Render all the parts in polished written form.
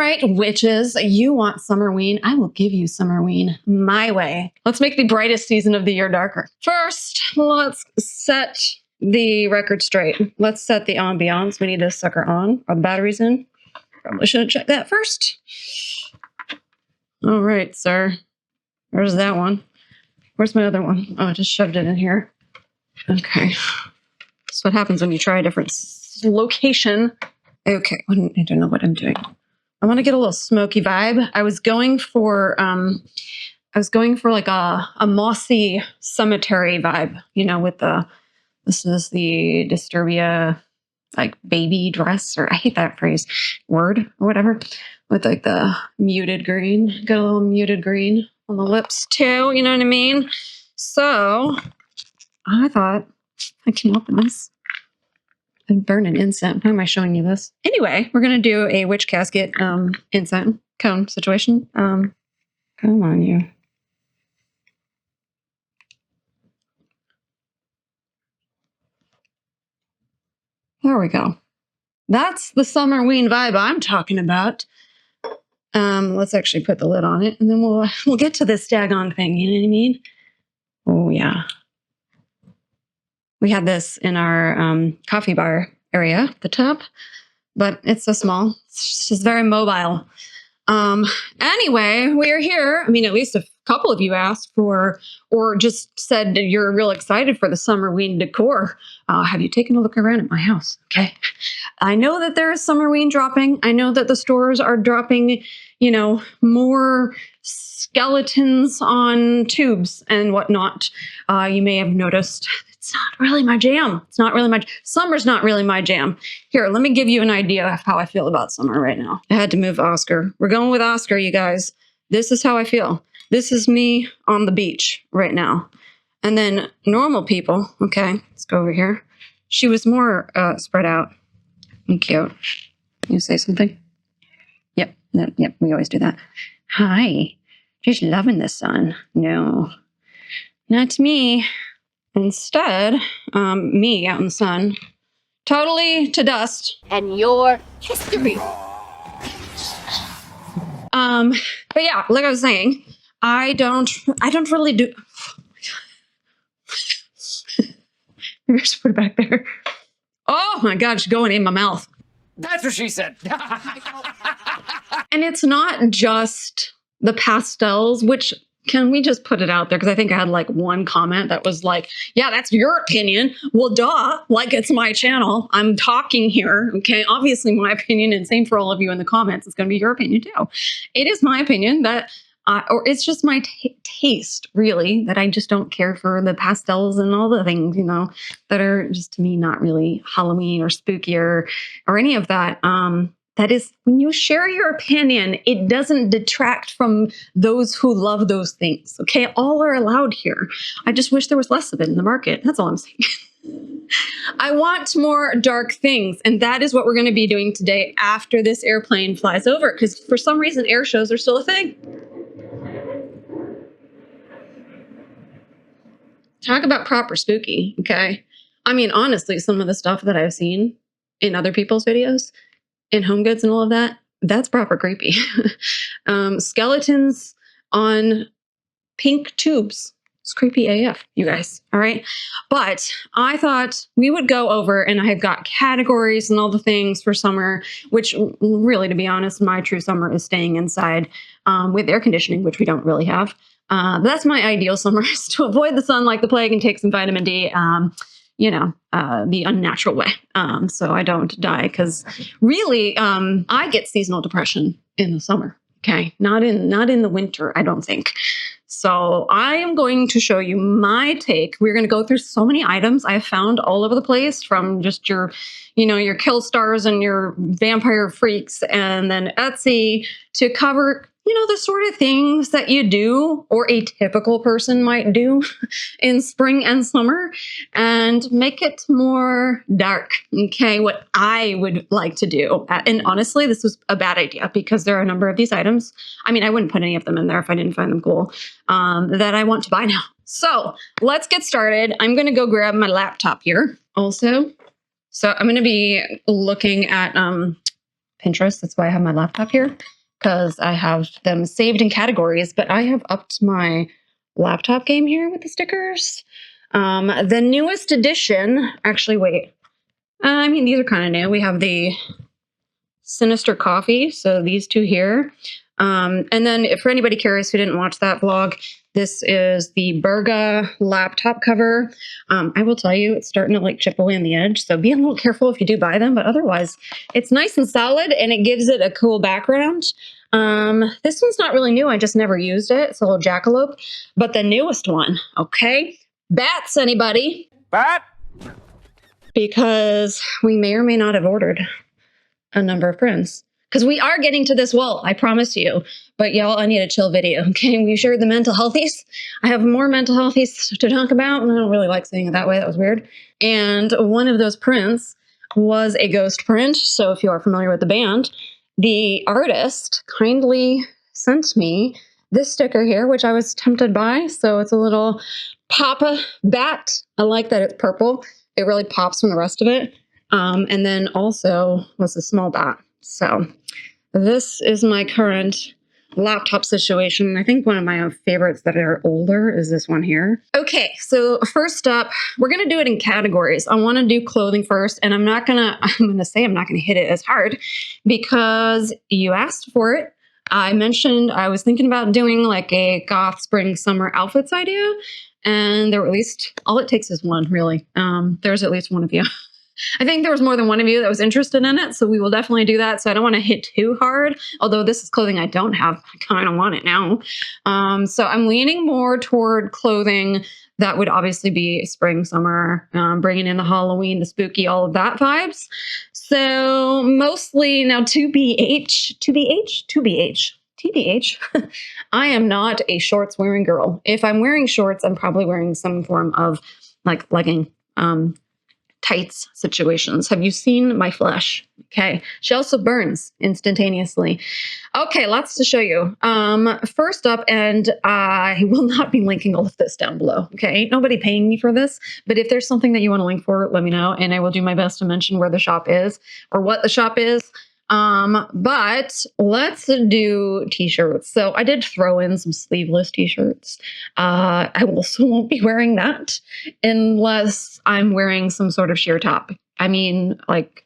right, witches, you want Summerween. I will give you Summerween my way. Let's make the brightest season of the year darker. First, let's set the record straight. Let's set the ambiance. We need this sucker on. Are the batteries in? Probably should have checked that first. All right, sir. Where's that one? Where's my other one? Oh, I just shoved it in here. Okay. That's what happens when you try a different location. Okay, I don't know what I'm doing. I want to get a little smoky vibe. I was going for like a mossy cemetery vibe, you know, with this is the Disturbia like baby dress, or I hate that phrase, word or whatever, with like the muted green. Got a little muted green on the lips too, you know what I mean? So I thought I came up with this. And burn an incense. Why am I showing you this? Anyway, we're gonna do a witch casket incense cone situation. Come on, you. There we go. That's the Summerween vibe I'm talking about. Let's actually put the lid on it, and then we'll get to this daggone thing. You know what I mean? Oh yeah. We had this in our coffee bar area at the top, but it's so small. It's just very mobile. Anyway, we're here. I mean, at least a couple of you asked for, or just said that you're real excited for the Summerween decor. Have you taken a look around at my house? Okay. I know that there is Summerween dropping. I know that the stores are dropping, you know, more skeletons on tubes and whatnot. You may have noticed. It's not really my jam. It's not really my, summer's not really my jam. Here, let me give you an idea of how I feel about summer right now. I had to move Oscar. We're going with Oscar, you guys. This is how I feel. This is me on the beach right now. And then normal people, okay, let's go over here. She was more spread out and cute. You say something? Yep, yep, we always do that. Hi, just loving the sun. No, not me. Instead, me out in the sun, totally to dust. And your history. But yeah, like I was saying, I don't really do. Maybe I should put it back there. Oh my God, it's going in my mouth. That's what she said. And it's not just the pastels, which, can we just put it out there? Because I think I had like one comment that was like, yeah, that's your opinion. Well, duh, like it's my channel. I'm talking here, okay? Obviously my opinion, and same for all of you in the comments. It's going to be your opinion too. It is my opinion that, or it's just my taste, really, that I just don't care for the pastels and all the things, you know, that are just to me not really Halloween or spooky or any of that. That is, when you share your opinion, it doesn't detract from those who love those things, okay? All are allowed here. I just wish there was less of it in the market. That's all I'm saying. I want more dark things, and that is what we're going to be doing today after this airplane flies over, because for some reason, air shows are still a thing. Talk about proper spooky, okay? I mean, honestly, some of the stuff that I've seen in other people's videos, in Home Goods and all of that, that's proper creepy. Skeletons on pink tubes. It's creepy AF, you guys, all right? But I thought we would go over, and I've got categories and all the things for summer, which really, to be honest, my true summer is staying inside with air conditioning, which we don't really have. But that's my ideal summer, is to avoid the sun like the plague and take some vitamin D. You know, the unnatural way. So I don't die, because really, I get seasonal depression in the summer. Okay. Not in the winter, I don't think. So I am going to show you my take. We're going to go through so many items I have found all over the place, from just your, you know, your Kill Stars and your Vampire Freaks, and then Etsy, to cover, you know, the sort of things that you do, or a typical person might do in spring and summer, and make it more dark, okay? What I would like to do. And honestly, this was a bad idea, because there are a number of these items. I mean, I wouldn't put any of them in there if I didn't find them cool, that I want to buy now. So let's get started. I'm going to go grab my laptop here also. So I'm going to be looking at Pinterest. That's why I have my laptop here. because I have them saved in categories, but I have upped my laptop game here with the stickers. The newest edition, actually, wait. I mean, these are kind of new. We have the Sinister Coffee, so these two here. And then for anybody curious who didn't watch that vlog, this is the Berga laptop cover. I will tell you, it's starting to like chip away on the edge, so be a little careful if you do buy them, but otherwise it's nice and solid and it gives it a cool background. This one's not really new. I just never used it. It's a little jackalope, but the newest one, okay? Bats, anybody? Bat? Because we may or may not have ordered a number of prints. Because we are getting to this wall, I promise you. But y'all, I need a chill video, okay? We shared the mental healthies. I have more mental healthies to talk about, and I don't really like saying it that way. That was weird. And one of those prints was a ghost print. So if you are familiar with the band, the artist kindly sent me this sticker here, which I was tempted by. So it's a little Papa bat. I like that it's purple. It really pops from the rest of it. And then also was a small bat. So this is my current laptop situation. I think one of my favorites that are older is this one here. Okay, so first up, we're gonna do it in categories. I wanna do clothing first, and I'm gonna hit it as hard because you asked for it. I mentioned I was thinking about doing like a goth spring summer outfits idea, and there were at least, all it takes is one, really. There's at least one of you. I think there was more than one of you that was interested in it, so we will definitely do that. So I don't want to hit too hard, although this is clothing I don't have. I kind of want it now. So I'm leaning more toward clothing that would obviously be spring, summer, bringing in the Halloween, the spooky, all of that vibes. So mostly now TBH, I am not a shorts wearing girl. If I'm wearing shorts, I'm probably wearing some form of like legging, tights situations. Have you seen my flesh? Okay. She also burns instantaneously. Okay, lots to show you. First up, and I will not be linking all of this down below. Okay. Ain't nobody paying me for this, but if there's something that you want to link for, let me know, and I will do my best to mention where the shop is or what the shop is. But let's do t-shirts. So I did throw in some sleeveless t-shirts. I also won't be wearing that unless I'm wearing some sort of sheer top. I mean, like,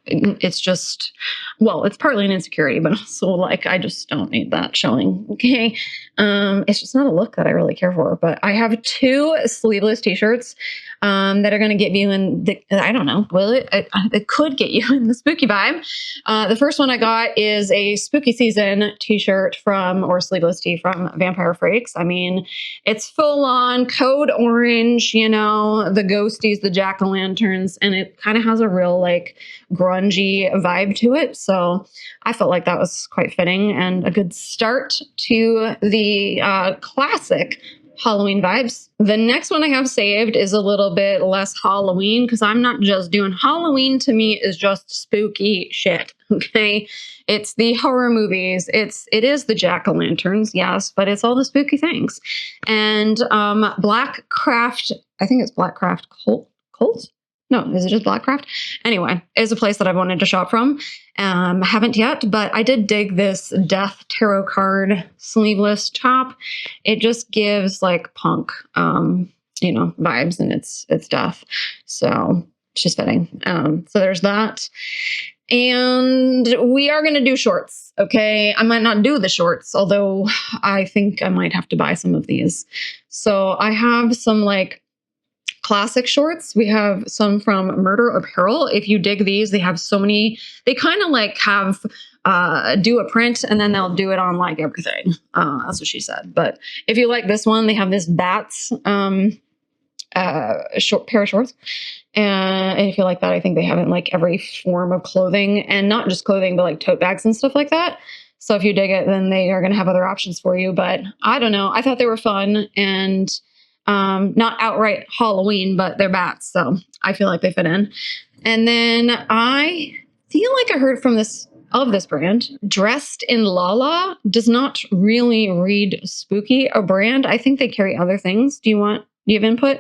it's just, well, it's partly an insecurity, but also like, I just don't need that showing. Okay. It's just not a look that I really care for, but I have two sleeveless t-shirts, that are going to get you in the, I don't know, will it? It could get you in the spooky vibe. The first one I got is a spooky season t-shirt or sleeveless tee from Vampire Freaks. I mean, it's full on code orange, you know, the ghosties, the jack-o'-lanterns, and it kind of has a real like grungy vibe to it. So I felt like that was quite fitting and a good start to the classic Halloween vibes. The next one I have saved is a little bit less Halloween because I'm not just doing Halloween. To me is just spooky shit. Okay. It's the horror movies. It is the jack-o'-lanterns, yes, but it's all the spooky things. And Blackcraft, I think it's Blackcraft Cult? No, is it just Blackcraft? Anyway, is a place that I've wanted to shop from. Haven't yet, but I did dig this Death Tarot card sleeveless top. It just gives like punk, you know, vibes, and it's death. So it's just fitting. So there's that. And we are going to do shorts. Okay. I might not do the shorts, although I think I might have to buy some of these. So I have some like classic shorts. We have some from Murder Apparel. If you dig these, they have so many, they kind of like have, do a print and then they'll do it on like everything. That's what she said. But if you like this one, they have this Bats, short pair of shorts. And if you like that, I think they have it in like every form of clothing, and not just clothing, but like tote bags and stuff like that. So if you dig it, then they are going to have other options for you. But I don't know. I thought they were fun and not outright Halloween, but they're bats. So I feel like they fit in. And then I feel like I heard from this brand, Dressed in Lala, does not really read spooky a brand. I think they carry other things. Do you have input?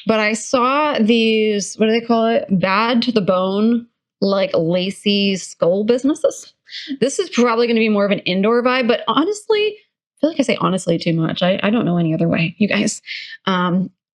But I saw these, what do they call it? Bad to the bone, like lacy skull businesses. This is probably going to be more of an indoor vibe, but honestly, I feel like I say honestly too much. I don't know any other way, you guys.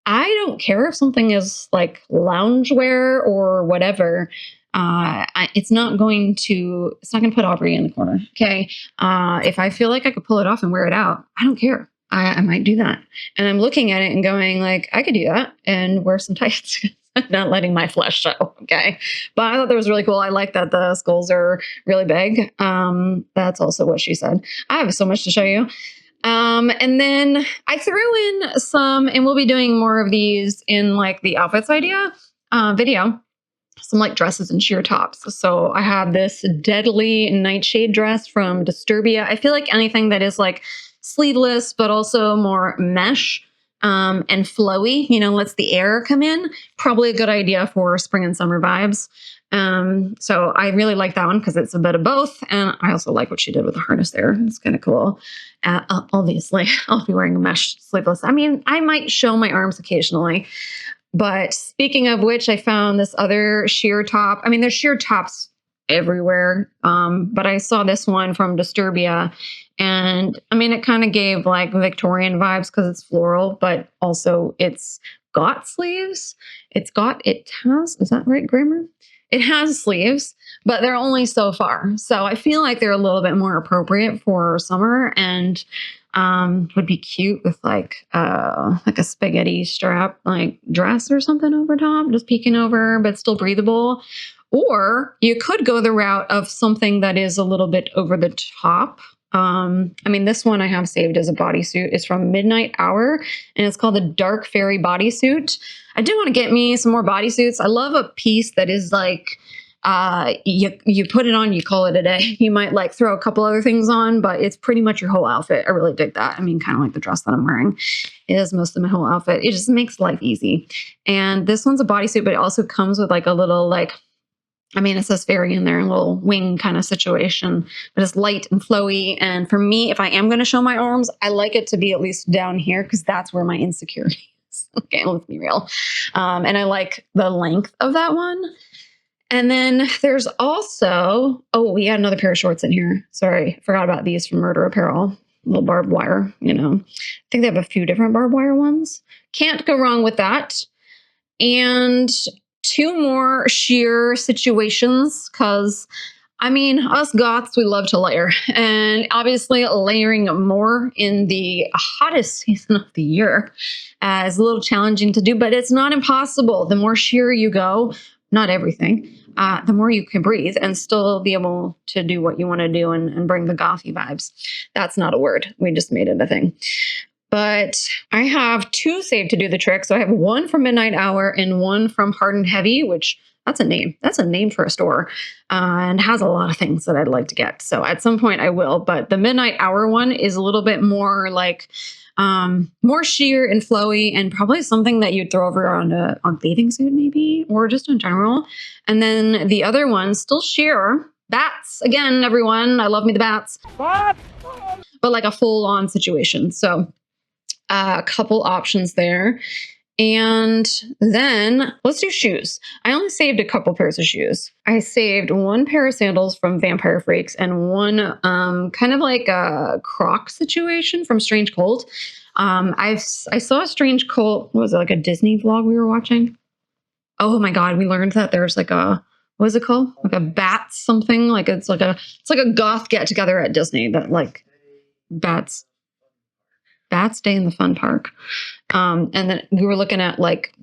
I don't care if something is like loungewear or whatever. It's not going to put Aubrey in the corner. Okay. If I feel like I could pull it off and wear it out, I don't care. I might do that. And I'm looking at it and going like, I could do that and wear some tights. I'm not letting my flesh show. Okay. But I thought that was really cool. I like that the skulls are really big. That's also what she said. I have so much to show you. And then I threw in some, and we'll be doing more of these in like the outfits video, some like dresses and sheer tops. So I have this deadly nightshade dress from Disturbia. I feel like anything that is like sleeveless, but also more mesh, and flowy, lets the air come in. Probably a good idea for spring and summer vibes. So I really like that one because it's a bit of both. And I also like what she did with the harness there. It's kind of cool. Obviously, I'll be wearing a mesh sleeveless. I mean, I might show my arms occasionally. But speaking of which, I found this other sheer top. I mean, there's sheer tops everywhere. But I saw this one from Disturbia. And I mean, it kind of gave like Victorian vibes because it's floral, but also it's got sleeves. Is that right, grammar? It has sleeves, but they're only so far. So I feel like they're a little bit more appropriate for summer and would be cute with like a spaghetti strap, like dress or something over top, just peeking over, but still breathable. Or you could go the route of something that is a little bit over the top. I mean, this one I have saved as a bodysuit. It's from Midnight Hour, and it's called the Dark Fairy Bodysuit. I do want to get me some more bodysuits. I love a piece that is like, you put it on, you call it a day. You might like throw a couple other things on, but it's pretty much your whole outfit. I really dig that. I mean, kind of like the dress that I'm wearing is most of my whole outfit. It just makes life easy. And this one's a bodysuit, but it also comes with like a little like, I mean, it says fairy in there, a little wing kind of situation, but it's light and flowy. And for me, if I am going to show my arms, I like it to be at least down here because that's where my insecurity is. Okay, let's be real. And I like the length of that one. And then there's also, we had another pair of shorts in here. Sorry, forgot about these from Murder Apparel. Little barbed wire, I think they have a few different barbed wire ones. Can't go wrong with that. And two more sheer situations because, I mean, us goths, we love to layer. And obviously layering more in the hottest season of the year is a little challenging to do, but it's not impossible. The more sheer you go, not everything, the more you can breathe and still be able to do what you want to do and bring the gothy vibes. That's not a word. We just made it a thing. But I have two saved to do the trick. So I have one from Midnight Hour and one from Hard and Heavy, which that's a name. That's a name for a store and has a lot of things that I'd like to get. So at some point I will. But the Midnight Hour one is a little bit more like more sheer and flowy and probably something that you'd throw over on a bathing suit maybe or just in general. And then the other one, still sheer. Bats. Again, everyone. I love me the bats. But like a full-on situation. So a couple options there. And then let's do shoes. I only saved a couple pairs of shoes. I saved one pair of sandals from Vampire Freaks and one kind of like a Croc situation from Strange Cult. I saw a Strange Cult, what was it, like a Disney vlog we were watching? Oh my God, we learned that there's like a, what is it called? Like a bat something. Like it's like a goth get together at Disney that like bats stay in the fun park. And then we were looking at like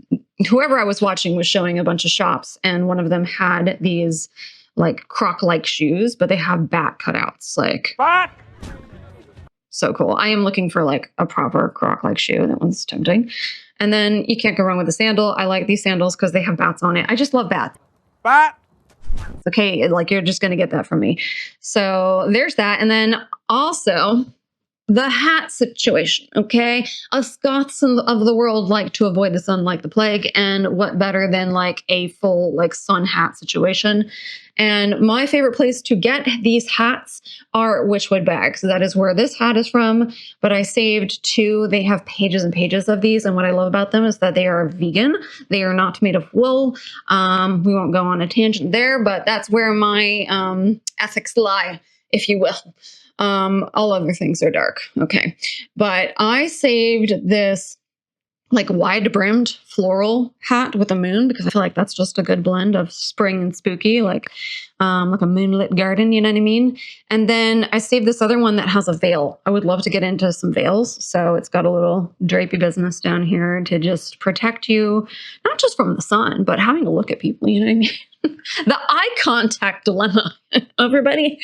whoever I was watching was showing a bunch of shops and one of them had these like Croc-like shoes, but they have bat cutouts. Like bat! So cool. I am looking for like a proper Croc-like shoe. That one's tempting. And then you can't go wrong with a sandal. I like these sandals because they have bats on it. I just love bats. Bat! It's okay. Like you're just going to get that from me. So there's that. And then also the hat situation, okay? Us Goths of the world like to avoid the sun like the plague, and what better than like a full like sun hat situation? And my favorite place to get these hats are Witchwood bags. That is where this hat is from, but I saved two. They have pages and pages of these, and what I love about them is that they are vegan. They are not made of wool. We won't go on a tangent there, but that's where my ethics lie, if you will. All other things are dark. Okay. But I saved this like wide brimmed floral hat with a moon because I feel like that's just a good blend of spring and spooky, like a moonlit garden, you know what I mean? And then I saved this other one that has a veil. I would love to get into some veils. So it's got a little drapey business down here to just protect you, not just from the sun, but having to look at people, you know what I mean? The eye contact dilemma, everybody.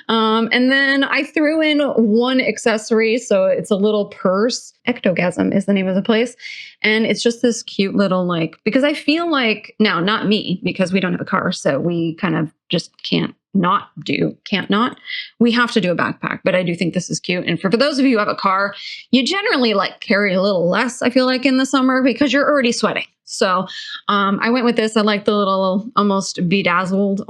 And then I threw in one accessory. So it's a little purse. Ectogasm is the name of the place. And it's just this cute little like, because I feel like, now not me, because we don't have a car. So we kind of just can't not. We have to do a backpack, but I do think this is cute. And for those of you who have a car, you generally like carry a little less, I feel like, in the summer because you're already sweating. So I went with this. I like the little almost bedazzled,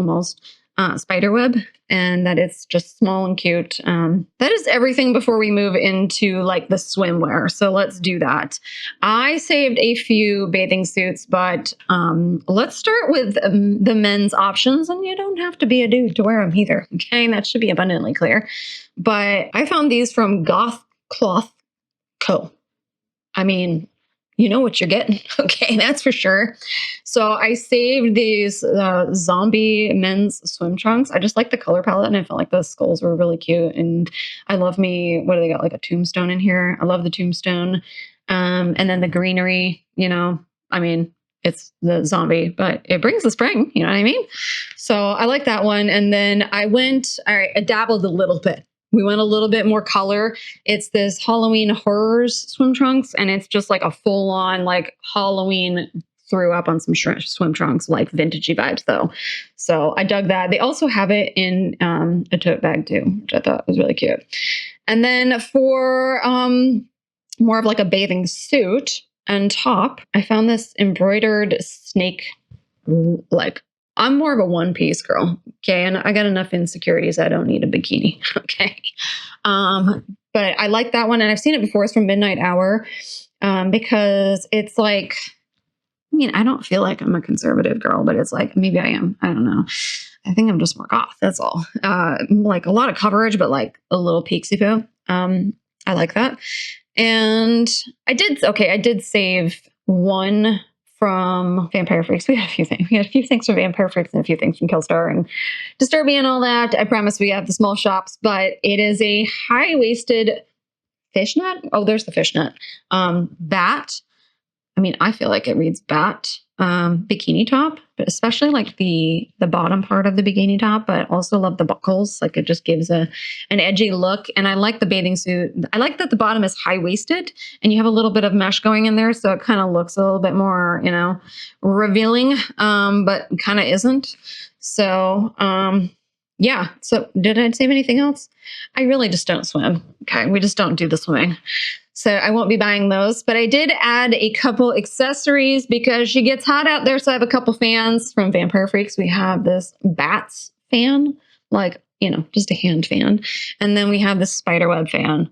spider web, and that it's just small and cute. That is everything before we move into like the swimwear. So let's do that. I saved a few bathing suits, but let's start with the men's options, and you don't have to be a dude to wear them either. Okay, that should be abundantly clear. But I found these from Goth Cloth Co. I mean, you know what you're getting. Okay, that's for sure. So I saved these zombie men's swim trunks. I just like the color palette, and I felt like the skulls were really cute. And I love me, what do they got? Like a tombstone in here. I love the tombstone. And then the greenery, you know, I mean, it's the zombie, but it brings the spring, you know what I mean? So I like that one. And then I dabbled a little bit. We went a little bit more color. It's this Halloween Horrors swim trunks, and it's just like a full-on like Halloween threw up on some swim trunks, like vintagey vibes though. So I dug that. They also have it in a tote bag too, which I thought was really cute. And then for more of like a bathing suit and top, I found this embroidered snake, like, I'm more of a one-piece girl, okay? And I got enough insecurities. I don't need a bikini, okay? But I like that one, and I've seen it before. It's from Midnight Hour because it's like, I mean, I don't feel like I'm a conservative girl, but it's like, maybe I am. I don't know. I think I'm just more goth, that's all. Like a lot of coverage, but like a little peeksy-poo. I like that. And I did save one from Vampire Freaks. We had a few things. We had a few things from Vampire Freaks and a few things from Killstar and Disturbia and all that. I promise we have the small shops, but it is a high-waisted fishnet. Oh, there's the fishnet. Bat. I mean, I feel like it reads bat. Bikini top, but especially like the bottom part of the bikini top, but I also love the buckles. Like it just gives an edgy look. And I like the bathing suit. I like that the bottom is high-waisted and you have a little bit of mesh going in there. So it kind of looks a little bit more, you know, revealing, but kind of isn't. So, yeah. So did I save anything else? I really just don't swim. Okay. We just don't do the swimming. So I won't be buying those, but I did add a couple accessories because she gets hot out there. So I have a couple fans from Vampire Freaks. We have this bats fan, like, you know, just a hand fan. And then we have this spiderweb fan.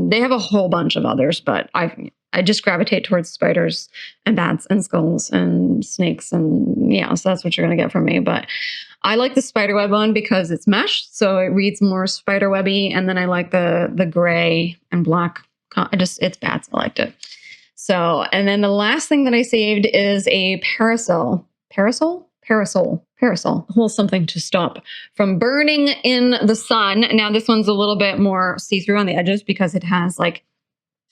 They have a whole bunch of others, but I just gravitate towards spiders and bats and skulls and snakes. And yeah, so that's what you're going to get from me. But I like the spiderweb one because it's mesh. So it reads more spiderwebby. And then I like the gray and black. It's bats. I liked it. So, and then the last thing that I saved is a parasol, hold something to stop from burning in the sun. Now this one's a little bit more see-through on the edges because it has like,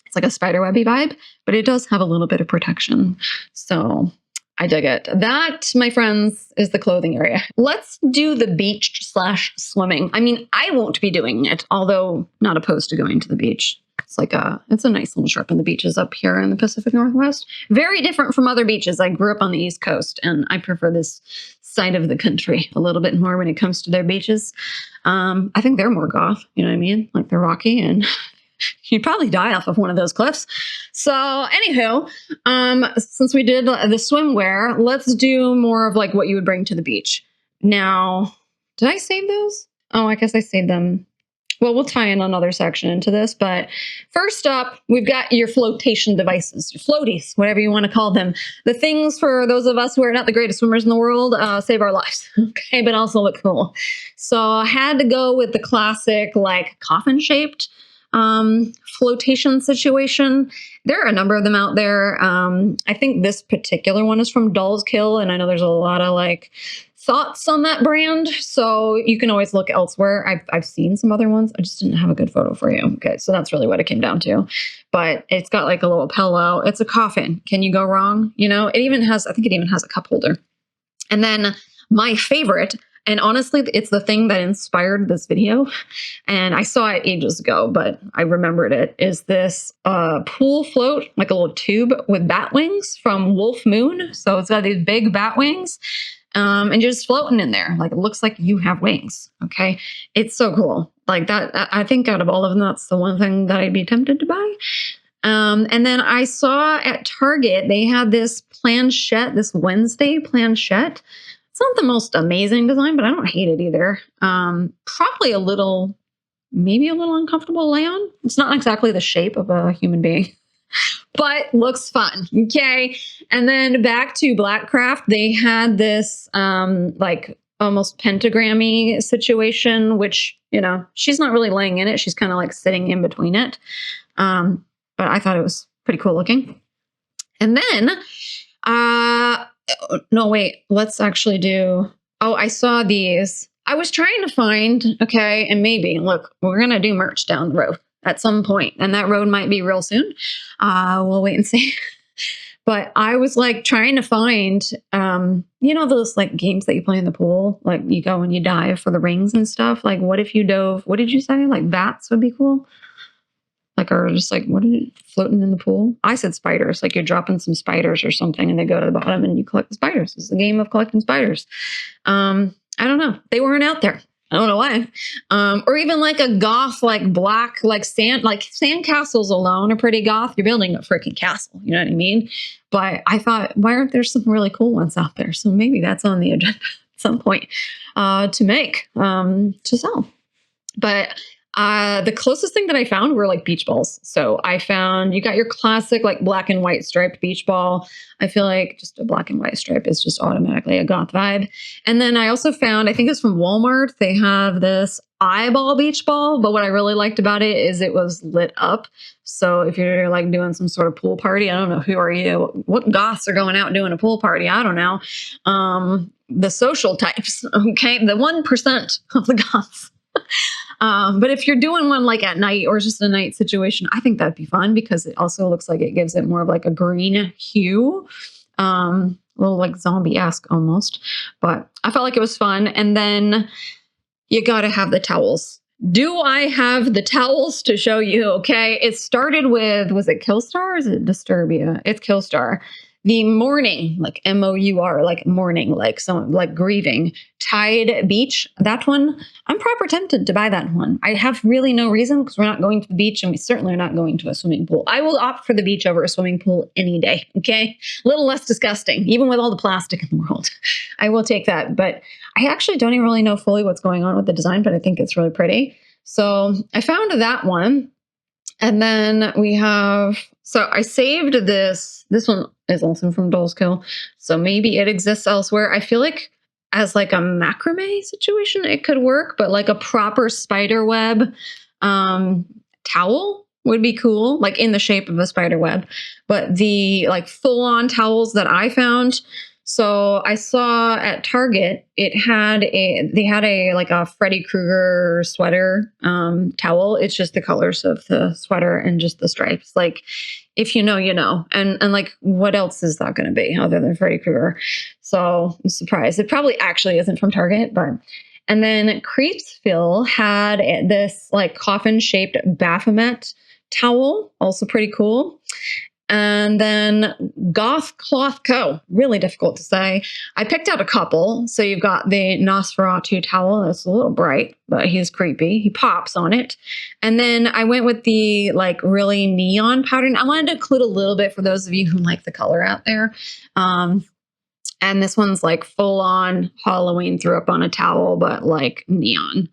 it's like a spiderwebby vibe, but it does have a little bit of protection. So I dig it. That, my friends, is the clothing area. Let's do the beach/swimming. I mean, I won't be doing it, although not opposed to going to the beach. It's a nice little trip, and the beaches up here in the Pacific Northwest. Very different from other beaches. I grew up on the East Coast, and I prefer this side of the country a little bit more when it comes to their beaches. I think they're more goth, you know what I mean? Like they're rocky and You'd probably die off of one of those cliffs. So anywho, since we did the swimwear, let's do more of like what you would bring to the beach. Now, did I save those? Oh, I guess I saved them. Well, we'll tie in another section into this, but first up, we've got your flotation devices, your floaties, whatever you want to call them. The things for those of us who are not the greatest swimmers in the world, save our lives, okay, but also look cool. So I had to go with the classic, like coffin-shaped flotation situation. There are a number of them out there. I think this particular one is from Doll's Kill, and I know there's a lot of like thoughts on that brand, so you can always look elsewhere. I've seen some other ones. I just didn't have a good photo for you. Okay, so that's really what it came down to. But it's got like a little pillow. It's a coffin. Can you go wrong? You know, it even has, I think it even has a cup holder. And then my favorite, and honestly, it's the thing that inspired this video, and I saw it ages ago, but I remembered it, is this pool float, like a little tube with bat wings from Wolf Moon. So it's got these big bat wings. And you're just floating in there. Like, it looks like you have wings. Okay. It's so cool. Like that. I think out of all of them, that's the one thing that I'd be tempted to buy. And then I saw at Target, they had this planchette, this Wednesday planchette. It's not the most amazing design, but I don't hate it either. Probably maybe a little uncomfortable to lay on. It's not exactly the shape of a human being, but looks fun. Okay. And then back to Blackcraft, they had this like almost pentagrammy situation, which, you know, she's not really laying in it. She's kind of like sitting in between it. But I thought it was pretty cool looking. And then, no, wait, let's actually do, oh, I saw these. I was trying to find, okay, and maybe, look, we're going to do merch down the road at some point, and that road might be real soon. We'll wait and see. But I was like trying to find, you know, those like games that you play in the pool, like you go and you dive for the rings and stuff. Like, what if you dove? What did you say? Like bats would be cool. Like, or just like, what is it, floating in the pool? I said spiders. Like you're dropping some spiders or something, and they go to the bottom, and you collect the spiders. It's a game of collecting spiders. I don't know. They weren't out there. I don't know why. Or even like a goth, like black, like sand castles alone are pretty goth. You're building a freaking castle. You know what I mean? But I thought, why aren't there some really cool ones out there? So maybe that's on the agenda at some point to make, to sell. But the closest thing that I found were like beach balls. So I found, you got your classic like black and white striped beach ball. I feel like just a black and white stripe is just automatically a goth vibe. And then I also found, I think it's from Walmart, they have this eyeball beach ball. But what I really liked about it is it was lit up. So if you're like doing some sort of pool party, I don't know, who are you? What goths are going out and doing a pool party? I don't know. The social types, okay? The 1% of the goths. But if you're doing one like at night or just a night situation, I think that'd be fun because it also looks like it gives it more of like a green hue, a little like zombie-esque almost. But I felt like it was fun. And then you got to have the towels. Do I have the towels to show you? Okay. It started with, was it Killstar or is it Disturbia? It's Killstar. The mourning, like M-O-U-R, like mourning, like some like grieving, Tide Beach. That one, I'm proper tempted to buy that one. I have really no reason because we're not going to the beach and we certainly are not going to a swimming pool. I will opt for the beach over a swimming pool any day. Okay, a little less disgusting, even with all the plastic in the world. I will take that, but I actually don't even really know fully what's going on with the design, but I think it's really pretty. So I found that one. And then we have, so I saved this. This one is also from Doll's Kill. So maybe it exists elsewhere. I feel like as like a macrame situation, it could work, but like a proper spider web towel would be cool, like in the shape of a spider web. But the like full on towels that I found, so I saw at Target, they had a like a Freddy Krueger sweater towel. It's just the colors of the sweater and just the stripes. Like if you know, you know. And like what else is that going to be other than Freddy Krueger? So I'm surprised. It probably actually isn't from Target, but. And then Crypt had this like coffin shaped Baphomet towel, also pretty cool. And then Goth Cloth Co. Really difficult to say. I picked out a couple. So you've got the Nosferatu towel. That's a little bright, but he's creepy. He pops on it. And then I went with the like really neon pattern. I wanted to include a little bit for those of you who like the color out there. And this one's like full on Halloween threw up on a towel, but like neon.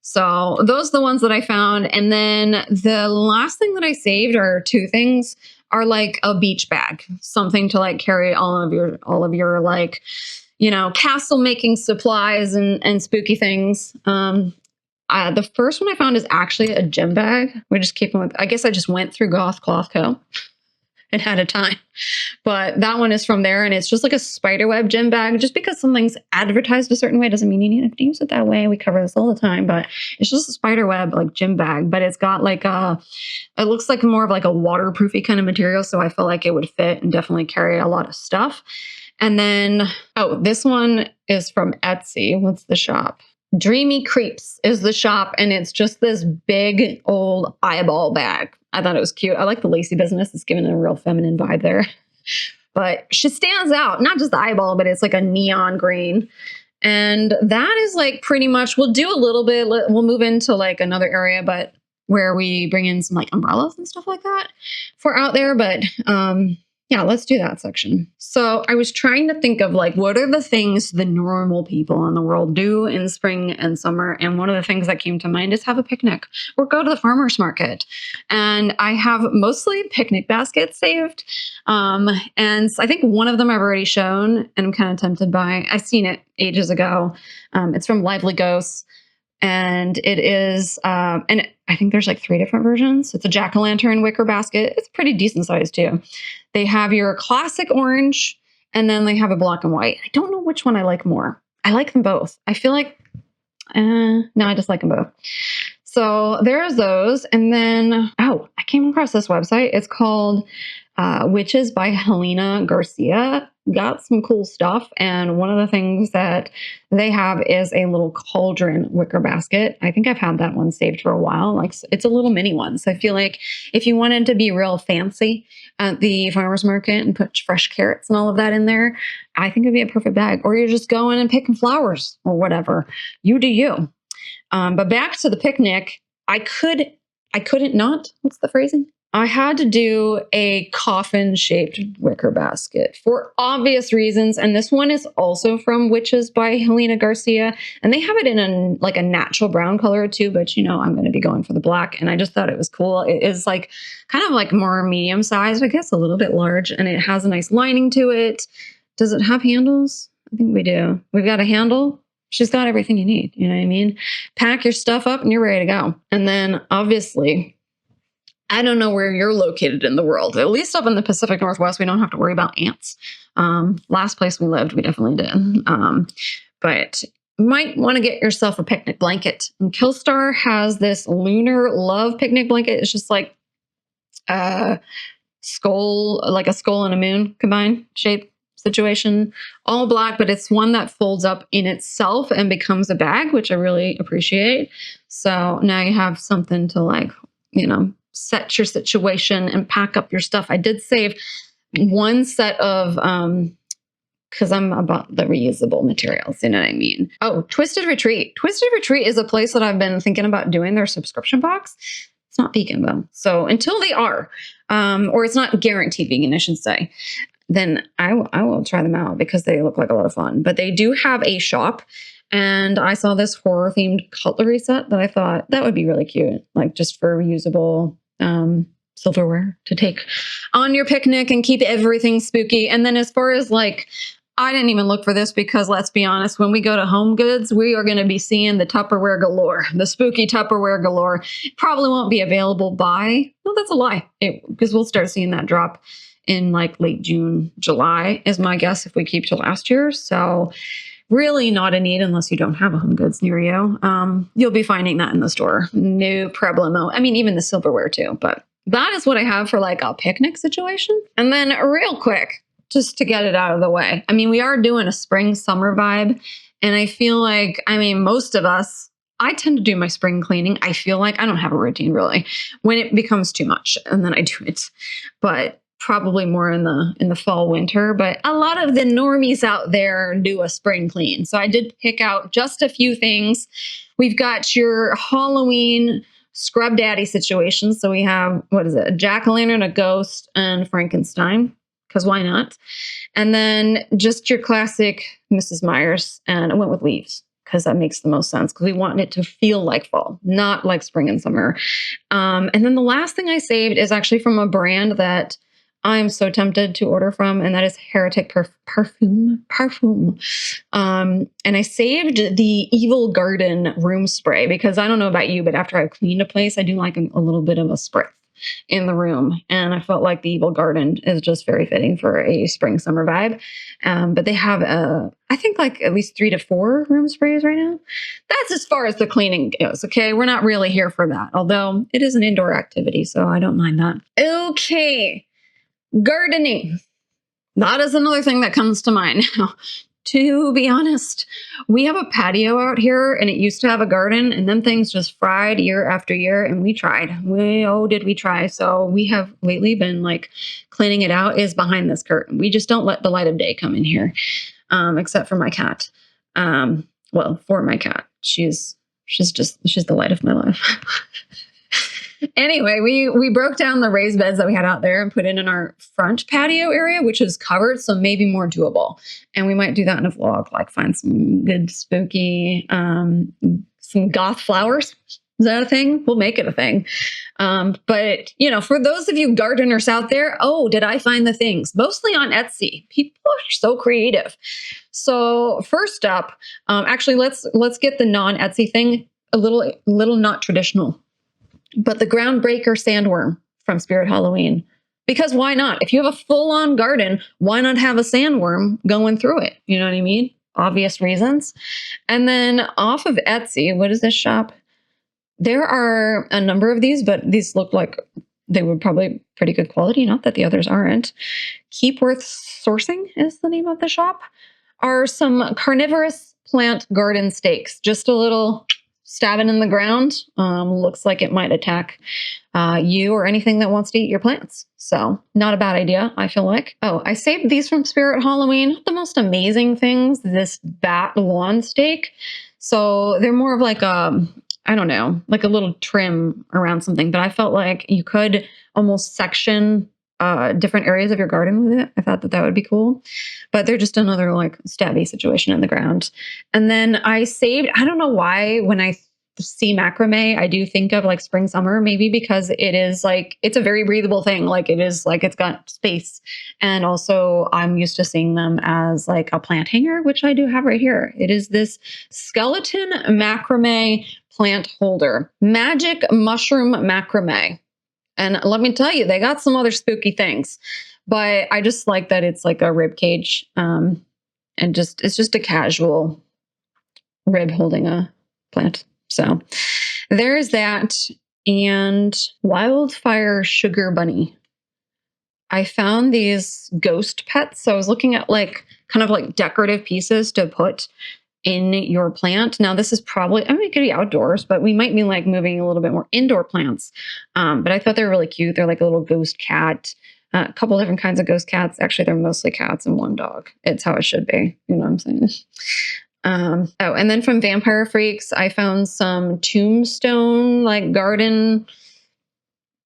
So those are the ones that I found. And then the last thing that I saved are two things are like a beach bag, something to like carry all of your like, you know, castle making supplies and spooky things. The first one I found is actually a gym bag. We're just keeping with, I guess I just went through Goth Cloth Co. and had a time. But that one is from there, and it's just like a spiderweb gym bag. Just because something's advertised a certain way doesn't mean you need to use it that way. We cover this all the time, but it's just a spiderweb like gym bag. But it's got like it looks like more of like a waterproofy kind of material, so I feel like it would fit and definitely carry a lot of stuff. And then, this one is from Etsy. What's the shop? Dreamy Creeps is the shop, and it's just this big old eyeball bag. I thought it was cute. I like the lacy business. It's giving it a real feminine vibe there. But she stands out, not just the eyeball, but it's like a neon green. And that is like pretty much, we'll do a little bit, we'll move into like another area, but where we bring in some like umbrellas and stuff like that for out there. But yeah, let's do that section. So I was trying to think of like, what are the things the normal people in the world do in spring and summer? And one of the things that came to mind is have a picnic or go to the farmer's market. And I have mostly picnic baskets saved. And I think one of them I've already shown and I'm kind of tempted by. I've seen it ages ago. It's from Lively Ghosts. And it is, and I think there's like 3 different versions. It's a jack-o'-lantern wicker basket. It's pretty decent size too. They have your classic orange, and then they have a black and white. I don't know which one I like more. I like them both. I feel like, no, I just like them both. So there's those. And then, I came across this website. It's called Witches by Helena Garcia. Got some cool stuff. And one of the things that they have is a little cauldron wicker basket. I think I've had that one saved for a while. Like it's a little mini one. So I feel like if you wanted to be real fancy at the farmer's market and put fresh carrots and all of that in there, I think it'd be a perfect bag. Or you're just going and picking flowers or whatever. You do you. But back to the picnic, I couldn't not. What's the phrasing? I had to do a coffin-shaped wicker basket for obvious reasons. And this one is also from Witches by Helena Garcia. And they have it in a natural brown color too, but you know, I'm going to be going for the black. And I just thought it was cool. It is like kind of like more medium sized, I guess a little bit large. And it has a nice lining to it. Does it have handles? I think we do. We've got a handle. She's got everything you need. You know what I mean? Pack your stuff up and you're ready to go. And then obviously, I don't know where you're located in the world. At least up in the Pacific Northwest, we don't have to worry about ants. Last place we lived, we definitely did. But you might want to get yourself a picnic blanket. And Killstar has this Lunar Love picnic blanket. It's just like a skull and a moon combined shape situation. All black, but it's one that folds up in itself and becomes a bag, which I really appreciate. So now you have something to like, you know, set your situation and pack up your stuff. I did save one set of, because I'm about the reusable materials, you know what I mean? Oh, Twisted Retreat. Twisted Retreat is a place that I've been thinking about doing their subscription box. It's not vegan though. So until they are, or it's not guaranteed vegan, I should say, then I will try them out because they look like a lot of fun. But they do have a shop. And I saw this horror themed cutlery set that I thought that would be really cute, like just for reusable silverware to take on your picnic and keep everything spooky. And then as far as like, I didn't even look for this because let's be honest, when we go to Home Goods, we are going to be seeing the Tupperware galore, the spooky Tupperware galore. Probably won't be available no, that's a lie. Because we'll start seeing that drop in like late June, July is my guess if we keep to last year. So really not a need unless you don't have a Home Goods near you. You'll be finding that in the store. No problemo. I mean, even the silverware too. But that is what I have for like a picnic situation. And then real quick, just to get it out of the way. I mean, we are doing a spring summer vibe. And I feel like, I mean, most of us, I tend to do my spring cleaning. I feel like I don't have a routine really when it becomes too much. And then I do it. But probably more in the fall winter, but a lot of the normies out there do a spring clean. So I did pick out just a few things. We've got your Halloween scrub daddy situation. So we have, what is it? A jack-o'-lantern, a ghost, and Frankenstein, because why not? And then just your classic Mrs. Myers, and I went with leaves because that makes the most sense, because we want it to feel like fall, not like spring and summer. And then the last thing I saved is actually from a brand that I'm so tempted to order from, and that is Heretic Parfum. And I saved the Evil Garden room spray because I don't know about you, but after I've cleaned a place, I do like a little bit of a spray in the room. And I felt like the Evil Garden is just very fitting for a spring summer vibe. But they have, I think like at least 3 to 4 room sprays right now. That's as far as the cleaning goes. Okay. We're not really here for that, although it is an indoor activity, so I don't mind that. Okay. Gardening. That is another thing that comes to mind now. To be honest, we have a patio out here, and it used to have a garden, and then things just fried year after year, and we tried. Did we try? So we have lately been like cleaning it out. Is behind this curtain. We just don't let the light of day come in here, except for my cat. Well, for my cat, she's the light of my life. Anyway, we broke down the raised beds that we had out there and put it in our front patio area, which is covered, so maybe more doable. And we might do that in a vlog, like find some good spooky, some goth flowers. Is that a thing? We'll make it a thing. But, for those of you gardeners out there, did I find the things? Mostly on Etsy. People are so creative. So first up, actually, let's get the non-Etsy thing a little not traditional. But the groundbreaker sandworm from Spirit Halloween. Because why not? If you have a full-on garden, why not have a sandworm going through it? You know what I mean? Obvious reasons. And then off of Etsy, what is this shop? There are a number of these, but these look like they were probably pretty good quality. Not that the others aren't. Keepworth Sourcing is the name of the shop. Are some carnivorous plant garden stakes. Just a little stabbing in the ground. Looks like it might attack you or anything that wants to eat your plants. So not a bad idea, I feel like. I saved these from Spirit Halloween. The most amazing things, this bat lawn stake. So they're more of like I don't know, like a little trim around something. But I felt like you could almost section different areas of your garden with it. I thought that would be cool. But they're just another like stabby situation in the ground. And then I saved, I don't know why, when I see macrame, I do think of like spring, summer, maybe because it is like, it's a very breathable thing. Like it is like, it's got space. And also I'm used to seeing them as like a plant hanger, which I do have right here. It is this skeleton macrame plant holder, magic mushroom macrame. And let me tell you, they got some other spooky things, but I just like that it's like a rib cage, and it's just a casual rib holding a plant. So there's that. And wildfire sugar bunny. I found these ghost pets. So I was looking at like kind of like decorative pieces to put in your plant. Now this is probably, it could be outdoors, but we might be like moving a little bit more indoor plants. But I thought they were really cute. They're like a little ghost cat, a couple different kinds of ghost cats. Actually, they're mostly cats and one dog. It's how it should be. You know what I'm saying? And then from Vampire Freaks, I found some tombstone, like garden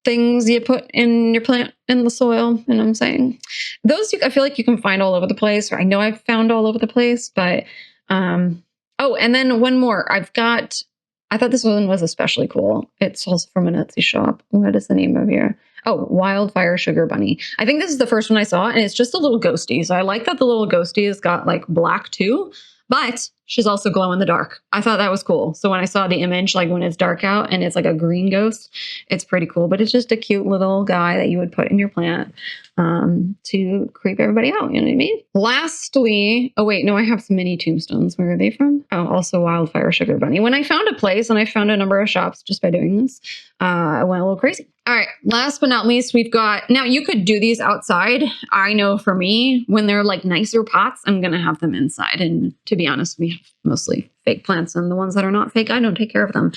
things you put in your plant in the soil. You know what I'm saying? Those I feel like you can find all over the place. Or I know I've found all over the place, but and then one more. I thought this one was especially cool. It's also from an Etsy shop. What is the name of here? Wildfire Sugar Bunny. I think this is the first one I saw, and it's just a little ghosty. So I like that the little ghosty has got like black too, but she's also glow in the dark. I thought that was cool. So when I saw the image, like when it's dark out and it's like a green ghost, it's pretty cool. But it's just a cute little guy that you would put in your plant to creep everybody out. You know what I mean? Lastly, I have some mini tombstones. Where are they from? Also Wildfire Sugar Bunny. When I found a place and I found a number of shops just by doing this, I went a little crazy. All right. Last but not least, we've got, now you could do these outside. I know for me, when they're like nicer pots, I'm going to have them inside. And to be honest, we have mostly fake plants, and the ones that are not fake, I don't take care of them.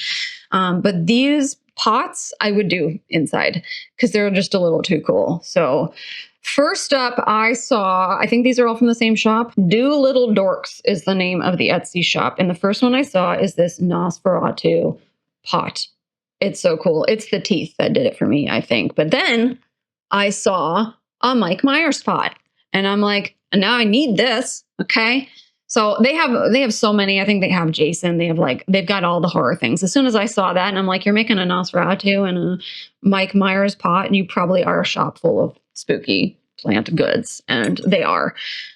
But these pots I would do inside because they're just a little too cool. So first up, I think these are all from the same shop. Do Little Dorks is the name of the Etsy shop. And the first one I saw is this Nosferatu pot. It's so cool. It's the teeth that did it for me, I think. But then I saw a Mike Myers pot. And I'm like, now I need this. Okay. So they have so many. I think they have Jason. They've got all the horror things. As soon as I saw that, and I'm like, you're making a Nosferatu and a Mike Myers pot, and you probably are a shop full of spooky plant goods, and they are.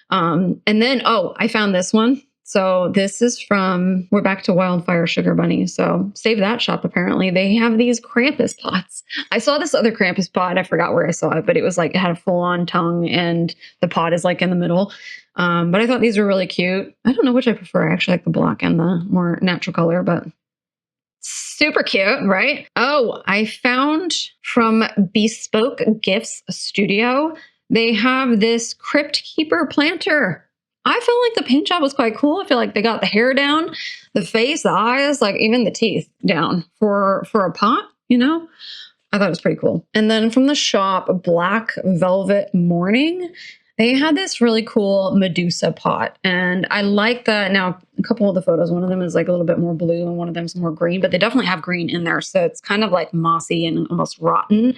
And then, I found this one. So this is from, we're back to Wildfire Sugar Bunny. So save that shop, apparently. They have these Krampus pots. I saw this other Krampus pot. I forgot where I saw it, but it was like, it had a full-on tongue and the pot is like in the middle. But I thought these were really cute. I don't know which I prefer. I actually like the black and the more natural color, but super cute, right? Oh, I found from Bespoke Gifts Studio, they have this Crypt Keeper planter. I feel like the paint job was quite cool. I feel like they got the hair down, the face, the eyes, like even the teeth down for a pot, you know? I thought it was pretty cool. And then from the shop, Black Velvet Morning, they had this really cool Medusa pot. And I like that. Now, a couple of the photos, one of them is like a little bit more blue and one of them is more green, but they definitely have green in there. So it's kind of like mossy and almost rotten.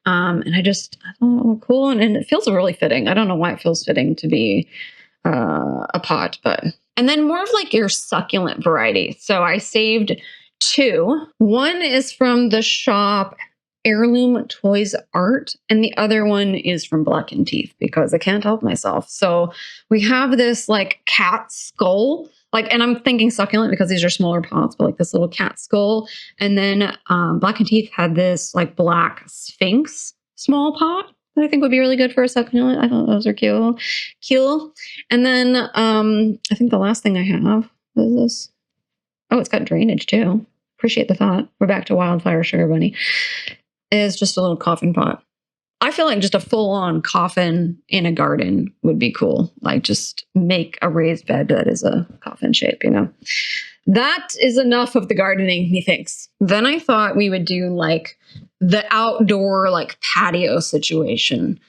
And I thought it looked cool. And it feels really fitting. I don't know why it feels fitting to be a pot, and then more of like your succulent variety. So I saved two. One is from the shop Heirloom Toys Art, and the other one is from Black & Teeth because I can't help myself. So we have this like cat skull, and I'm thinking succulent because these are smaller pots, but like this little cat skull. And then Black & Teeth had this like black Sphinx small pot that I think would be really good for a succulent. I thought those are cute. And then I think the last thing I have is this. Oh, it's got drainage too. Appreciate the thought. We're back to Wildfire Sugar Bunny. Is just a little coffin pot. I feel like just a full-on coffin in a garden would be cool. Like just make a raised bed that is a coffin shape, you know. That is enough of the gardening, methinks. Then I thought we would do like the outdoor like patio situation.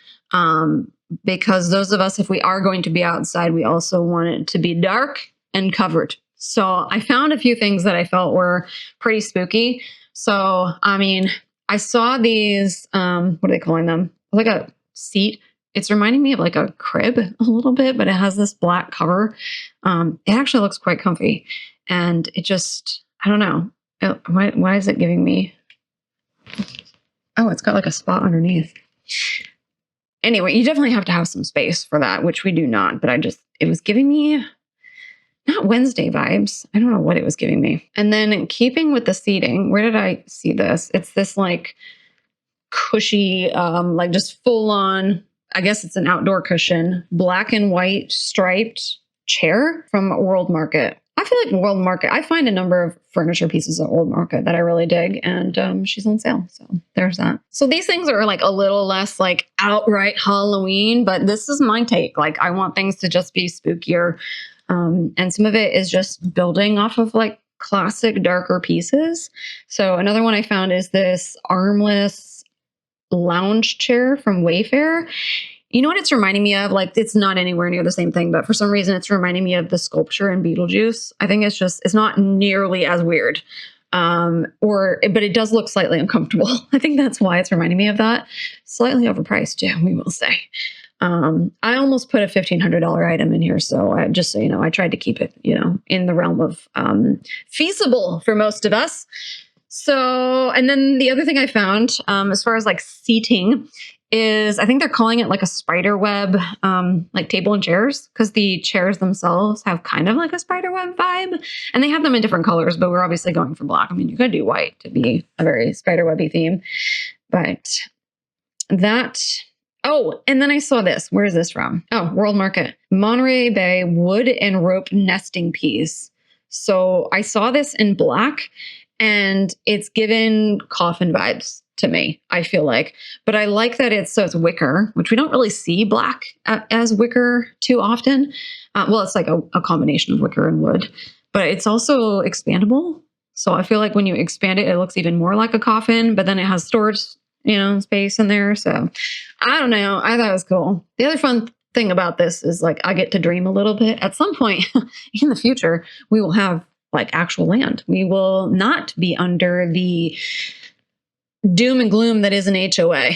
Because those of us, if we are going to be outside, we also want it to be dark and covered. So I found a few things that I felt were pretty spooky. So, I mean, I saw these, what are they calling them? Like a seat. It's reminding me of like a crib a little bit, but it has this black cover. It actually looks quite comfy. And it just, I don't know. Why is it giving me? Oh, it's got like a spot underneath. Anyway, you definitely have to have some space for that, which we do not. But it was giving me not Wednesday vibes. I don't know what it was giving me. And then in keeping with the seating, where did I see this? It's this like cushy, like just full on, I guess it's an outdoor cushion, black and white striped chair from World Market. I feel like World Market, I find a number of furniture pieces at World Market that I really dig, and she's on sale. So there's that. So these things are like a little less like outright Halloween, but this is my take. Like I want things to just be spookier. And some of it is just building off of like classic darker pieces. So another one I found is this armless lounge chair from Wayfair. You know what it's reminding me of? Like, it's not anywhere near the same thing, but for some reason it's reminding me of the sculpture in Beetlejuice. I think it's not nearly as weird. But it does look slightly uncomfortable. I think that's why it's reminding me of that. Slightly overpriced, too, we will say. I almost put a $1,500 item in here. So just so you know, I tried to keep it, in the realm of feasible for most of us. So, and then the other thing I found, as far as like seating, is I think they're calling it like a spider web, like table and chairs, because the chairs themselves have kind of like a spider web vibe, and they have them in different colors, but we're obviously going for black. I mean, you could do white to be a very spider webby theme, but oh, and then I saw this. Where is this from? Oh, World Market. Monterey Bay wood and rope nesting piece. So I saw this in black, and it's given coffin vibes to me, I feel like. But I like that it's wicker, which we don't really see black as wicker too often. Well, it's like a combination of wicker and wood, but it's also expandable. So I feel like when you expand it, it looks even more like a coffin, but then it has storage, space in there. So I don't know. I thought it was cool. The other fun thing about this is like I get to dream a little bit. At some point in the future, we will have like actual land. We will not be under the doom and gloom that is an HOA.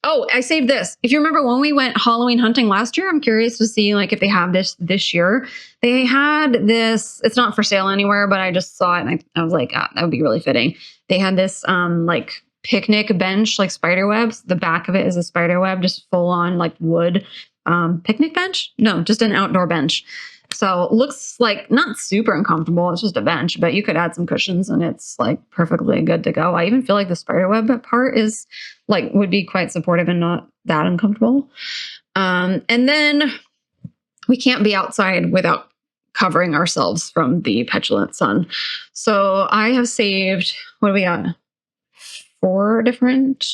Oh, I saved this. If you remember when we went Halloween hunting last year, I'm curious to see like if they have this year. They had this, it's not for sale anywhere, but I just saw it and I was like, that would be really fitting. They had this like picnic bench, like spider webs. The back of it is a spider web, just full on like wood picnic bench. No, just an outdoor bench. So it looks like not super uncomfortable. It's just a bench, but you could add some cushions and it's like perfectly good to go. I even feel like the spiderweb part is like would be quite supportive and not that uncomfortable. And then we can't be outside without covering ourselves from the petulant sun. So I have saved, what do we got? 4 different,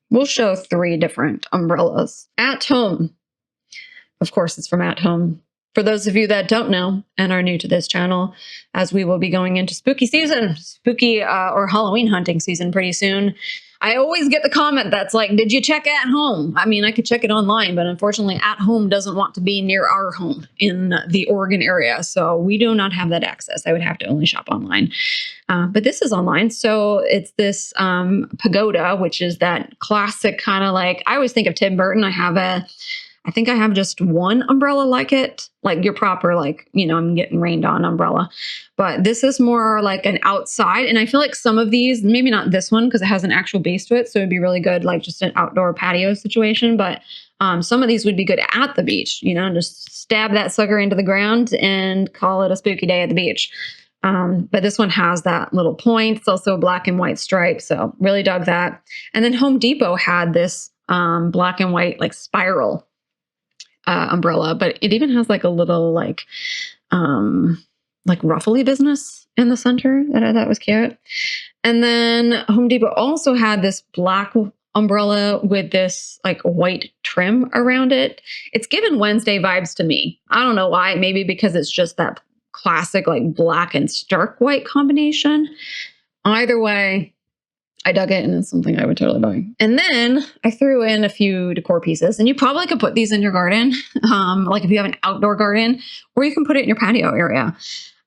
we'll show 3 different umbrellas. At Home. Of course, it's from At Home. For those of you that don't know and are new to this channel, as we will be going into spooky season, or Halloween hunting season pretty soon, I always get the comment that's like, did you check At Home? I mean, I could check it online, but unfortunately At Home doesn't want to be near our home in the Oregon area. So we do not have that access. I would have to only shop online. But this is online. So it's this pagoda, which is that classic kind of like, I always think of Tim Burton. I think I have just one umbrella like it, like your proper, like, I'm getting rained on umbrella. But this is more like an outside. And I feel like some of these, maybe not this one because it has an actual base to it. So it'd be really good, like just an outdoor patio situation. But some of these would be good at the beach, just stab that sucker into the ground and call it a spooky day at the beach. But this one has that little point. It's also a black and white stripe. So really dug that. And then Home Depot had this black and white like spiral umbrella, but it even has like a little like ruffly business in the center that I thought was cute. And then Home Depot also had this black umbrella with this like white trim around it. It's given Wednesday vibes to me. I don't know why. Maybe because it's just that classic like black and stark white combination. Either way, I dug it and it's something I would totally buy. And then I threw in a few decor pieces, and you probably could put these in your garden, like if you have an outdoor garden, or you can put it in your patio area.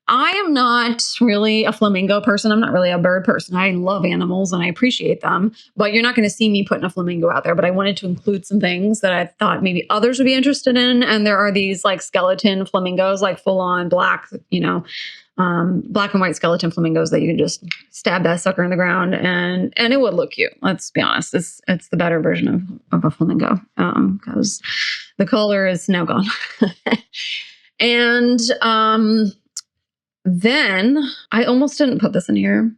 I am not really a flamingo person. I'm not really a bird person. I love animals and I appreciate them, but you're not going to see me putting a flamingo out there. But I wanted to include some things that I thought maybe others would be interested in. And there are these like skeleton flamingos, like full on black, black and white skeleton flamingos that you can just stab that sucker in the ground and it would look cute. Let's be honest. It's the better version of a flamingo because the color is now gone. And then I almost didn't put this in here,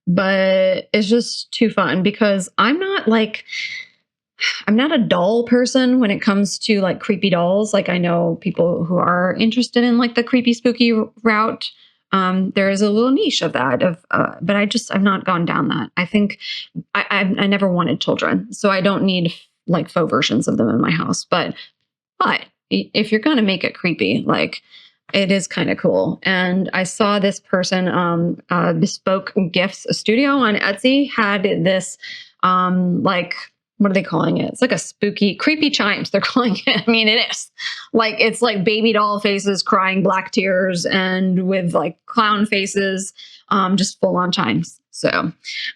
but it's just too fun because I'm not a doll person when it comes to like creepy dolls. Like I know people who are interested in like the creepy spooky route. There is a little niche of that, but I've not gone down that. I think I never wanted children, so I don't need like faux versions of them in my house. But if you're going to make it creepy, like it is kind of cool. And I saw this person, Bespoke Gifts Studio on Etsy had this, what are they calling it? It's like a spooky, creepy chimes. They're calling it. I mean, it is like, it's like baby doll faces crying black tears and with like clown faces, just full on chimes. So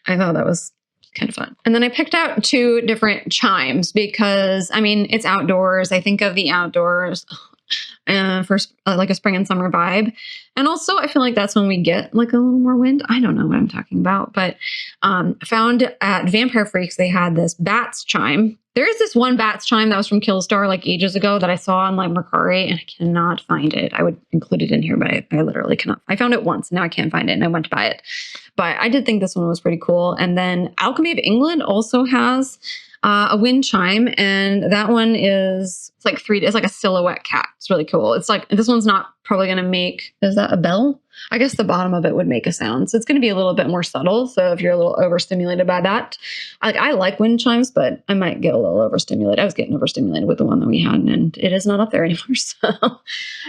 I thought that was kind of fun. And then I picked out 2 different chimes because it's outdoors. I think of the outdoors for like a spring and summer vibe. And also I feel like that's when we get like a little more wind. I don't know what I'm talking about, but found at Vampire Freaks, they had this bats chime. There is this one bats chime that was from Killstar like ages ago that I saw on like Mercari and I cannot find it. I would include it in here, but I literally cannot. I found it once and now I can't find it and I went to buy it. But I did think this one was pretty cool. And then Alchemy of England also has a wind chime, and that one is it's like a silhouette cat. It's really cool. It's like this one's not probably going to make, is that a bell? I guess the bottom of it would make a sound. So it's going to be a little bit more subtle. So if you're a little overstimulated by that, I like wind chimes, but I might get a little overstimulated. I was getting overstimulated with the one that we had, and it is not up there anymore. So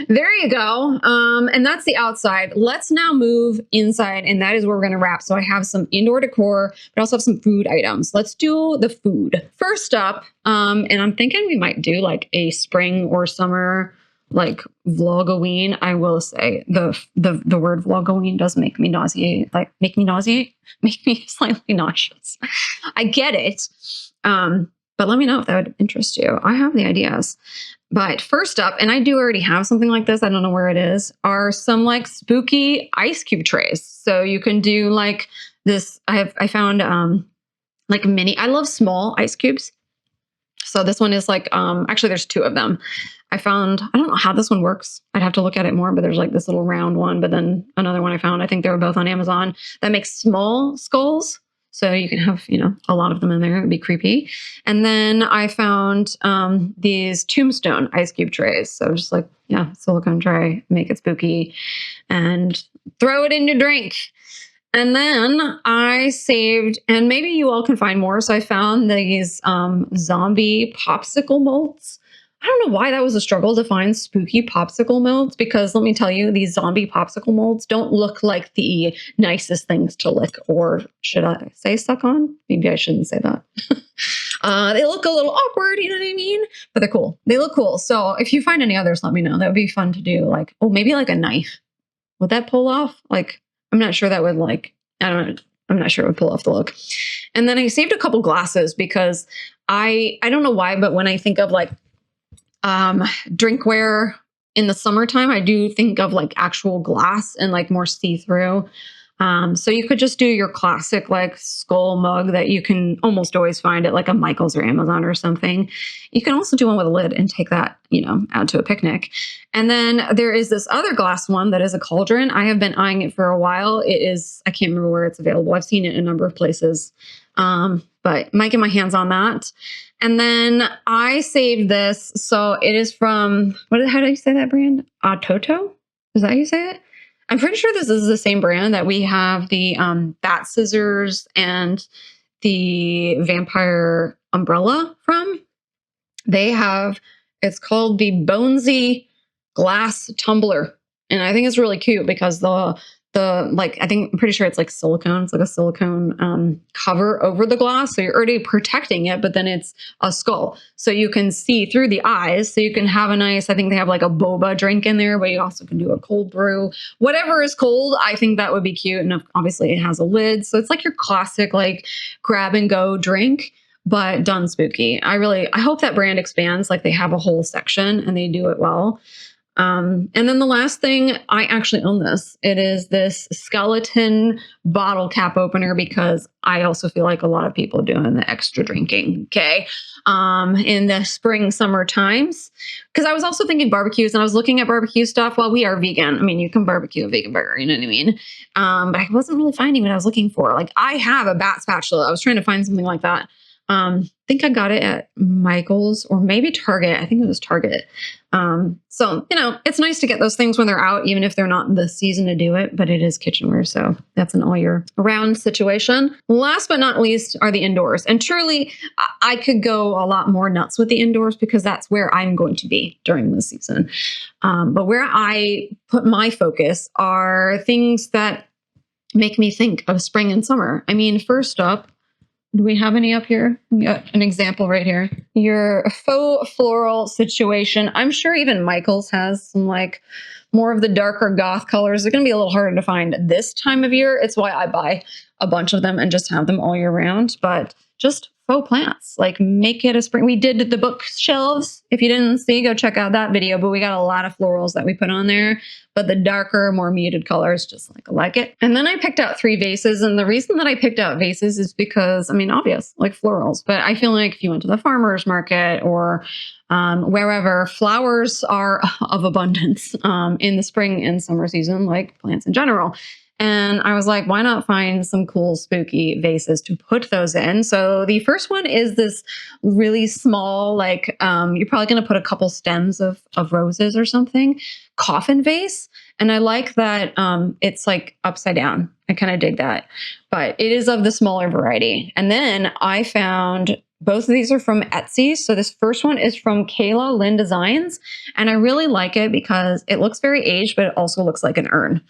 there you go. And that's the outside. Let's now move inside, and that is where we're going to wrap. So I have some indoor decor, but I also have some food items. Let's do the food. First up, and I'm thinking we might do like a spring or summer like vlogoween. I will say the word vlogoween does make me nauseate, make me slightly nauseous. I get it. But let me know if that would interest you. I have the ideas. But first up, and I do already have something like this, I don't know where it is, are some like spooky ice cube trays. So you can do like this. I found like mini, I love small ice cubes. So this one is like, actually there's two of them. I don't know how this one works. I'd have to look at it more, but there's like this little round one, but then another one I found, I think they were both on Amazon, that makes small skulls. So you can have, a lot of them in there. It'd be creepy. And then I found these tombstone ice cube trays. So just like, silicone tray, make it spooky and throw it in your drink. And then I saved, and maybe you all can find more. So I found these zombie popsicle molds. I don't know why that was a struggle to find spooky popsicle molds, because let me tell you, these zombie popsicle molds don't look like the nicest things to lick, or should I say suck on? Maybe I shouldn't say that. They look a little awkward, you know what I mean? But they're cool. They look cool. So if you find any others, let me know. That would be fun to do. Like, maybe like a knife. Would that pull off? Like, I'm not sure that would I'm not sure it would pull off the look. And then I saved a couple glasses because I don't know why, but when I think of like drinkware in the summertime, I do think of like actual glass and like more see-through. So you could just do your classic like skull mug that you can almost always find at like a Michael's or Amazon or something. You can also do one with a lid and take that, out to a picnic. And then there is this other glass one that is a cauldron. I have been eyeing it for a while. I can't remember where it's available. I've seen it in a number of places. But might get my hands on that. And then I saved this. So it is from, how do you say that brand? Toto? Is that how you say it? I'm pretty sure this is the same brand that we have the bat scissors and the vampire umbrella from. It's called the Bonesy glass tumbler. And I think it's really cute because I'm pretty sure it's like silicone. It's like a silicone cover over the glass. So you're already protecting it, but then it's a skull. So you can see through the eyes. So you can have I think they have like a boba drink in there, but you also can do a cold brew. Whatever is cold, I think that would be cute. And obviously it has a lid. So it's like your classic like grab and go drink, but done spooky. I hope that brand expands. Like they have a whole section and they do it well. And then the last thing, I actually own this. It is this skeleton bottle cap opener because I also feel like a lot of people doing the extra drinking, okay, in the spring, summer times. Because I was also thinking barbecues and I was looking at barbecue stuff. Well, we are vegan. I mean, you can barbecue a vegan burger, you know what I mean? But I wasn't really finding what I was looking for. Like I have a bat spatula. I was trying to find something like that. I think I got it at Michael's or maybe Target. I think it was Target. So, it's nice to get those things when they're out, even if they're not the season to do it, but it is kitchenware. So that's an all year round situation. Last but not least are the indoors. And truly, I could go a lot more nuts with the indoors because that's where I'm going to be during this season. But where I put my focus are things that make me think of spring and summer. I mean, first up, do we have any up here? We got an example right here. Your faux floral situation. I'm sure even Michael's has some like more of the darker goth colors. They're going to be a little harder to find this time of year. It's why I buy a bunch of them and just have them all year round. But just faux plants, like make it a spring. We did the bookshelves. If you didn't see, go check out that video. But we got a lot of florals that we put on there. But the darker, more muted colors, just like it. And then I picked out 3 vases. And the reason that I picked out vases is because, obvious, like florals. But I feel like if you went to the farmer's market or wherever, flowers are of abundance in the spring and summer season, like plants in general. And I was like, why not find some cool, spooky vases to put those in? So the first one is this really small, like, you're probably going to put a couple stems of roses or something. coffin vase. And I like that it's like upside down. I kind of dig that. But it is of the smaller variety. And then I found both of these are from Etsy. So this first one is from Kayla Lynn Designs. And I really like it because it looks very aged, but it also looks like an urn.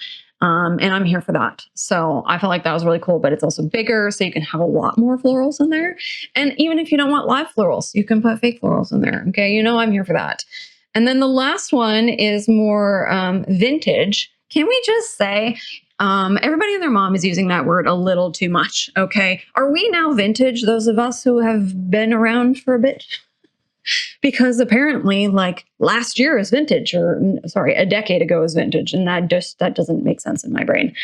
And I'm here for that. So I felt like that was really cool, but it's also bigger. So you can have a lot more florals in there. And even if you don't want live florals, you can put fake florals in there. Okay. You know, I'm here for that. And then the last one is more vintage. Can we just say, everybody and their mom is using that word a little too much. Okay. Are we now vintage? Those of us who have been around for a bit? Because apparently like last year is vintage, or sorry, a decade ago is vintage. And that doesn't make sense in my brain.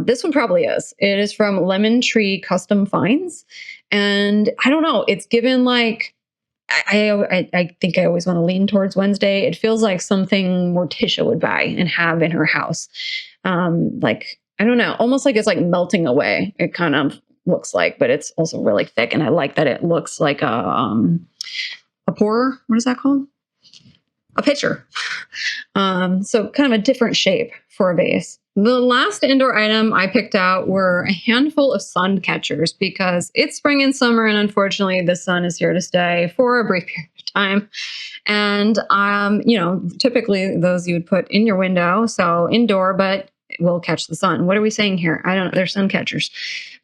This one probably is. It is from Lemon Tree Custom Finds. And I don't know, it's given like, I think I always want to lean towards Wednesday. It feels like something Morticia would buy and have in her house. Like, I don't know, almost like it's like melting away. It kind of looks like, but it's also really thick. And I like that it looks like a pourer. What is that called? A pitcher. So kind of a different shape for a vase. The last indoor item I picked out were a handful of sun catchers because it's spring and summer, and unfortunately the sun is here to stay for a brief period of time. And, you know, typically those you would put in your window, so indoor, but it will catch the sun. What are we saying here? I don't know. They're sun catchers,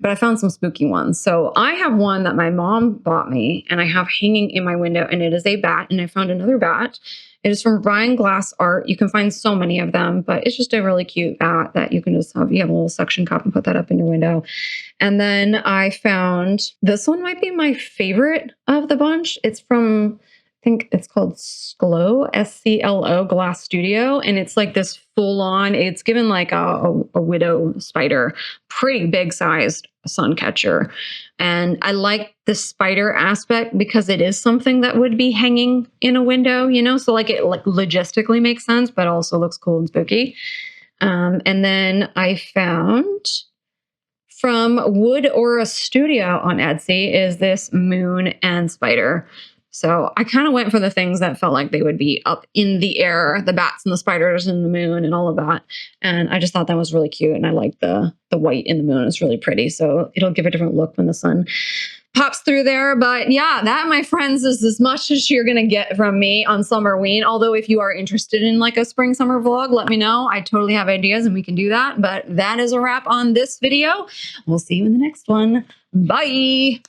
but I found some spooky ones. So I have one that my mom bought me and I have hanging in my window, and it is a bat. And I found another bat. It is from Ryan Glass Art. You can find so many of them, but it's just a really cute bat that you can just have. You have a little suction cup and put that up in your window. And then I found this one might be my favorite of the bunch. It's from, I think it's called Sclo, SCLO Glass Studio. And it's like this full on, it's given like a widow spider, pretty big sized sun catcher. And I like the spider aspect because it is something that would be hanging in a window, you know, so like it like logistically makes sense, but also looks cool and spooky. And then I found from Wood Aura Studio on Etsy is this moon and spider. So I kind of went for the things that felt like they would be up in the air, the bats and the spiders and the moon and all of that. And I just thought that was really cute. And I like the white in the moon. It's really pretty. So it'll give a different look when the sun pops through there. But yeah, that, my friends, is as much as you're going to get from me on Summerween. Although if you are interested in like a spring summer vlog, let me know. I totally have ideas and we can do that. But that is a wrap on this video. We'll see you in the next one. Bye.